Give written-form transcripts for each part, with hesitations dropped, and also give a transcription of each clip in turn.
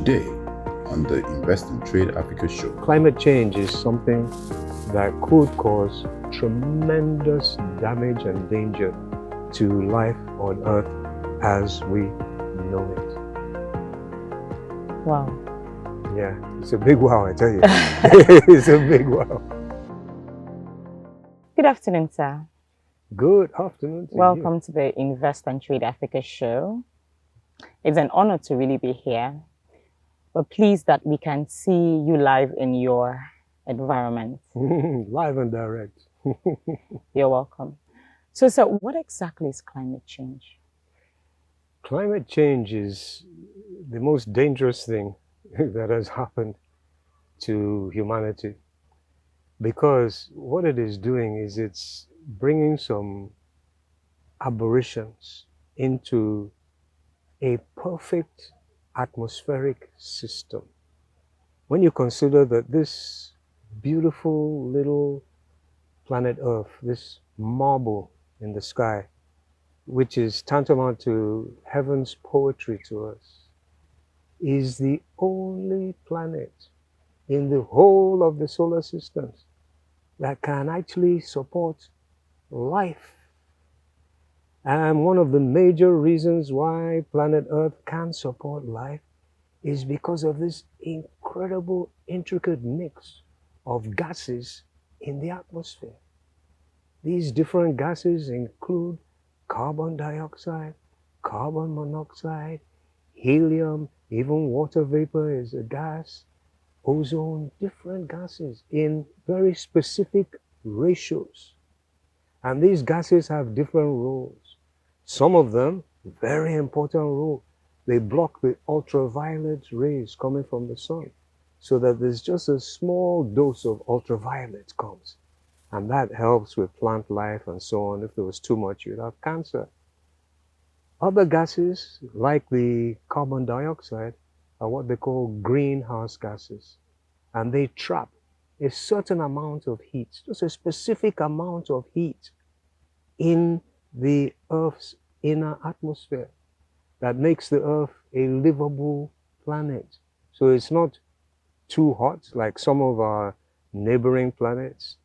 Today, on the Invest and Trade Africa show, climate change is something that could cause tremendous damage and danger to life on Earth as we know it. Wow. Yeah, it's a big wow, I tell you. It's a big wow. Good afternoon, sir. Good afternoon to you. Welcome to the Invest and Trade Africa show. It's an honor to really be here. We're pleased that we can see you live in your environment. Live and direct. You're welcome. So, sir, what exactly is climate change? Climate change is the most dangerous thing that has happened to humanity, because what it is doing is it's bringing some aberrations into a perfect atmospheric system. When you consider that this beautiful little planet Earth, this marble in the sky, which is tantamount to heaven's poetry to us, is the only planet in the whole of the solar systems that can actually support life. And one of the major reasons why planet Earth can support life is because of this incredible, intricate mix of gases in the atmosphere. These different gases include carbon dioxide, carbon monoxide, helium, even water vapor is a gas, ozone, different gases in very specific ratios. And these gases have different roles. Some of them, very important role, they block the ultraviolet rays coming from the sun, so that there's just a small dose of ultraviolet comes. And that helps with plant life and so on. If there was too much, you'd have cancer. Other gases, like the carbon dioxide, are what they call greenhouse gases. And they trap a certain amount of heat, just a specific amount of heat in the Earth's inner atmosphere that makes the Earth a livable planet. So it's not too hot like some of our neighboring planets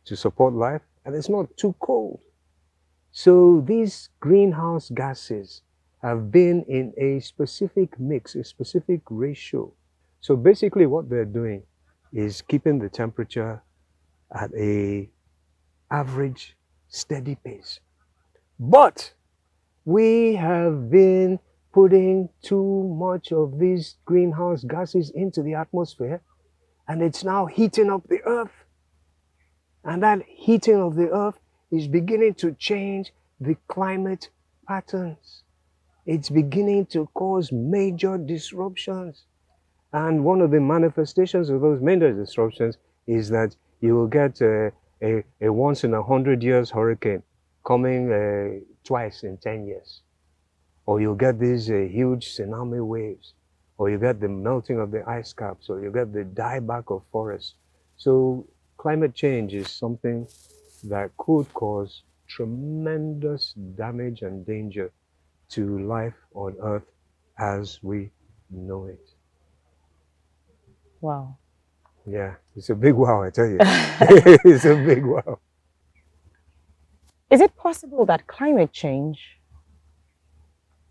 to support life, and it's not too cold. So these greenhouse gases have been in a specific mix, a specific ratio. So basically what they're doing is keeping the temperature at a average, steady pace. But we have been putting too much of these greenhouse gases into the atmosphere, and it's now heating up the Earth. And that heating of the Earth is beginning to change the climate patterns. It's beginning to cause major disruptions. And one of the manifestations of those major disruptions is that you will get a once in 100 years hurricane coming twice in 10 years. Or you'll get these huge tsunami waves. Or you get the melting of the ice caps. Or you get the dieback of forests. So climate change is something that could cause tremendous damage and danger to life on Earth as we know it. Wow. Yeah, it's a big wow, I tell you. It's a big wow. Is it possible that climate change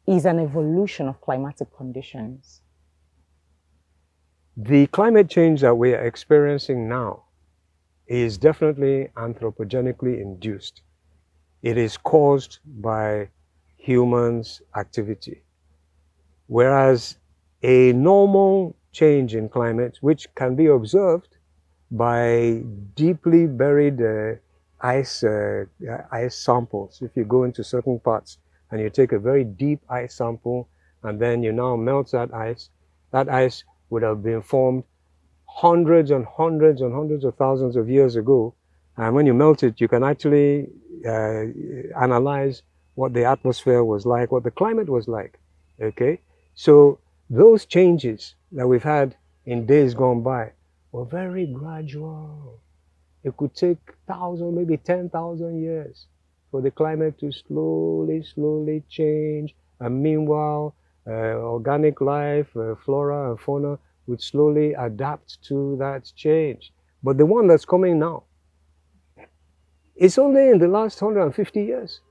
is an evolution of climatic conditions? The climate change that we are experiencing now is definitely anthropogenically induced. It is caused by humans' activity. Whereas a normal change in climate, which can be observed by deeply buried ice samples. If you go into certain parts and you take a very deep ice sample and then you now melt that ice would have been formed hundreds and hundreds and hundreds of thousands of years ago. And when you melt it, you can actually analyze what the atmosphere was like, what the climate was like, okay? So those changes that we've had in days gone by were very gradual. It could take 1,000, maybe 10,000 years for the climate to slowly change. And meanwhile, organic life, flora and fauna would slowly adapt to that change. But the one that's coming now, it's only in the last 150 years.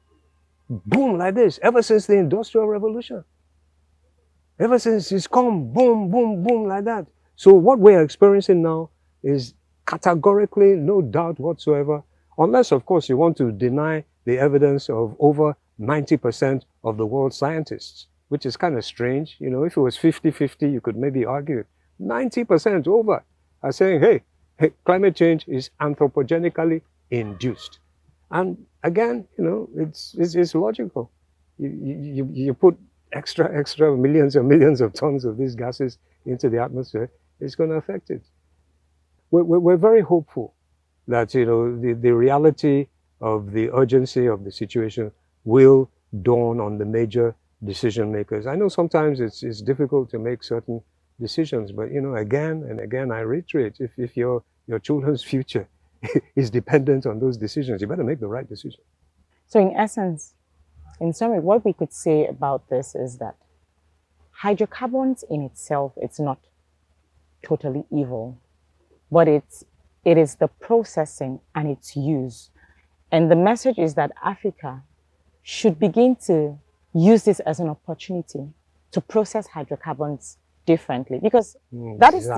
Boom, like this, ever since the Industrial Revolution. Ever since it's come, boom, boom, boom, like that. So what we're experiencing now is categorically no doubt whatsoever, unless, of course, you want to deny the evidence of over 90% of the world's scientists, which is kind of strange. You know, if it was 50-50, you could maybe argue. 90% over are saying, hey, climate change is anthropogenically induced. And again, you know, it's logical. You put extra millions and millions of tons of these gases into the atmosphere, it's going to affect it. We're very hopeful that, you know, the reality of the urgency of the situation will dawn on the major decision makers. I know sometimes it's difficult to make certain decisions, but, you know, again and again, I reiterate, if your children's future is dependent on those decisions, you better make the right decision. So in essence, in summary, what we could say about this is that hydrocarbons in itself, it's not totally evil, but it is the processing and its use. And the message is that Africa should begin to use this as an opportunity to process hydrocarbons differently, because that is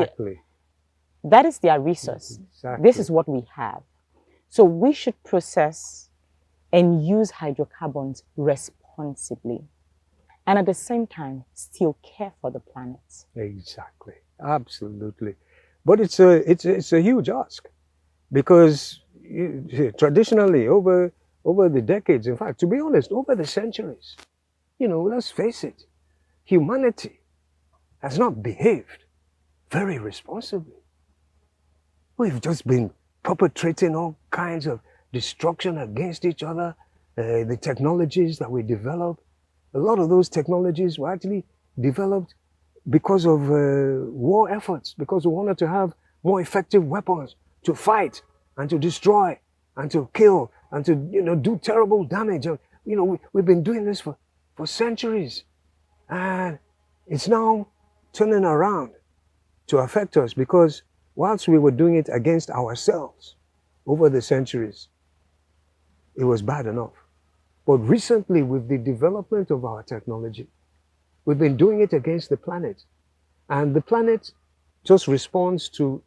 their resource. Exactly. This is what we have. So we should process and use hydrocarbons responsibly, and at the same time still care for the planet. Exactly, absolutely. But it's a huge ask, because traditionally over the decades, in fact, to be honest, over the centuries, you know, let's face it, humanity has not behaved very responsibly. We've just been perpetrating all kinds of destruction against each other. The technologies that we develop, a lot of those technologies were actually developed because of war efforts, because we wanted to have more effective weapons to fight and to destroy and to kill and to, you know, do terrible damage. You know, we've been doing this for centuries, and it's now turning around to affect us, because whilst we were doing it against ourselves over the centuries, it was bad enough. But recently, with the development of our technology, we've been doing it against the planet. And the planet just responds to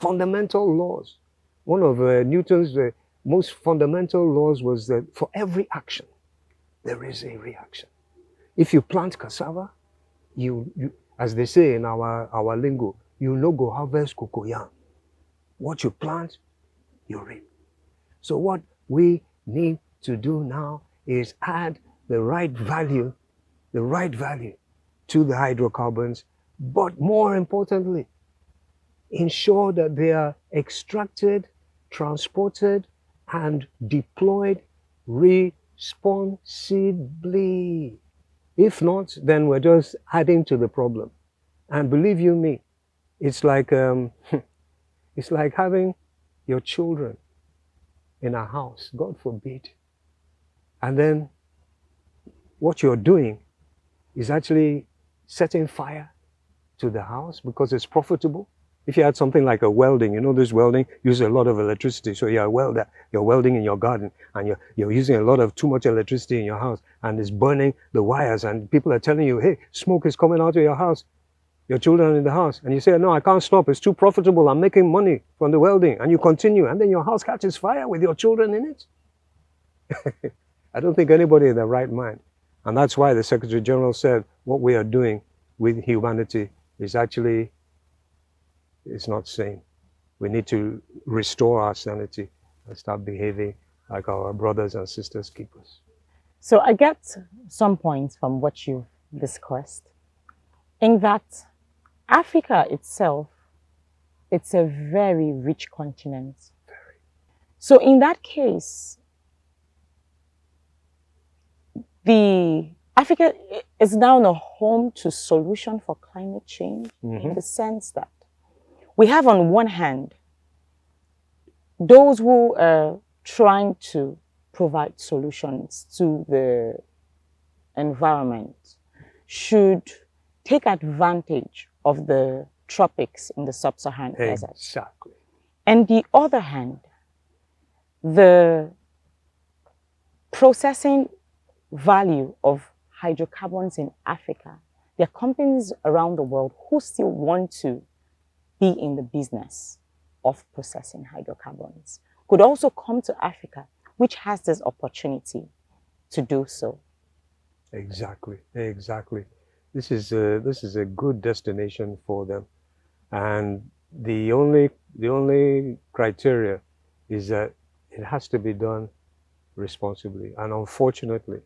fundamental laws. One of Newton's most fundamental laws was that for every action, there is a reaction. If you plant cassava, you as they say in our lingo, you no go harvest cocoyam. What you plant, you reap. So what we need to do now is add the right value to the hydrocarbons, but more importantly, ensure that they are extracted, transported, and deployed responsibly. If not, then we're just adding to the problem. And believe you me, it's like it's like having your children in a house, God forbid. And then what you're doing is actually setting fire to the house because it's profitable. If you had something like a welding, you know, this welding uses a lot of electricity. So you're a welder, you're welding in your garden, and you're using a lot of too much electricity in your house, and it's burning the wires, and people are telling you, hey, smoke is coming out of your house. Your children are in the house, and you say, no, I can't stop, it's too profitable, I'm making money from the welding, and you continue, and then your house catches fire with your children in it. I don't think anybody in their right mind. And that's why the Secretary General said what we are doing with humanity is actually, it's not sane. We need to restore our sanity and start behaving like our brothers and sisters keepers. So I get some points from what you've discussed, in that Africa itself, it's a very rich continent. Very. So in that case, Africa is now a home to solution for climate change, in the sense that we have on one hand those who are trying to provide solutions to the environment, should take advantage of the tropics in the sub-Saharan desert. Exactly. And the other hand, the processing value of hydrocarbons in Africa, there are companies around the world who still want to be in the business of processing hydrocarbons, could also come to Africa, which has this opportunity to do so. Exactly, exactly. This is a good destination for them, and the only criteria is that it has to be done responsibly, and unfortunately,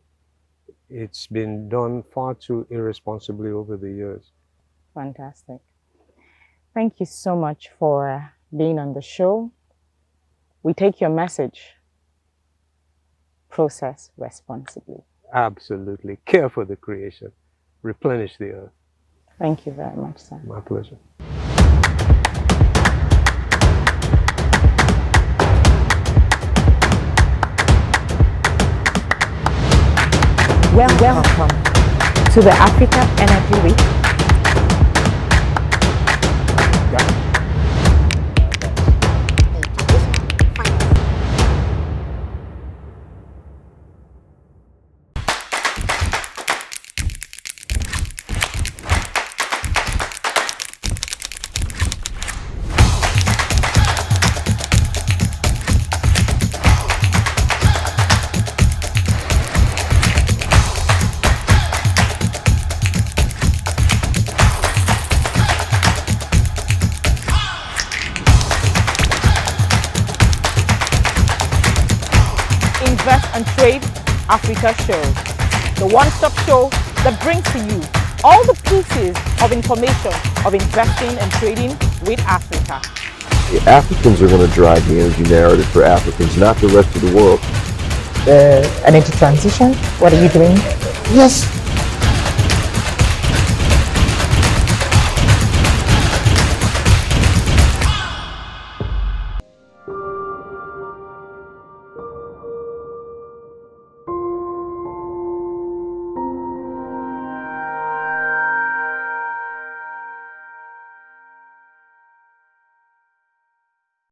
it's been done far too irresponsibly over the years. Fantastic. Thank you so much for being on the show. We take your message. Process responsibly. Absolutely. Care for the creation. Replenish the earth. Thank you very much, sir. My pleasure. Welcome to the Africa Energy Week. Invest and Trade Africa Show, the one-stop show that brings to you all the pieces of information of investing and trading with Africa. The Africans are going to drive the energy narrative for Africans, not the rest of the world. The energy transition, what are you doing? Yes,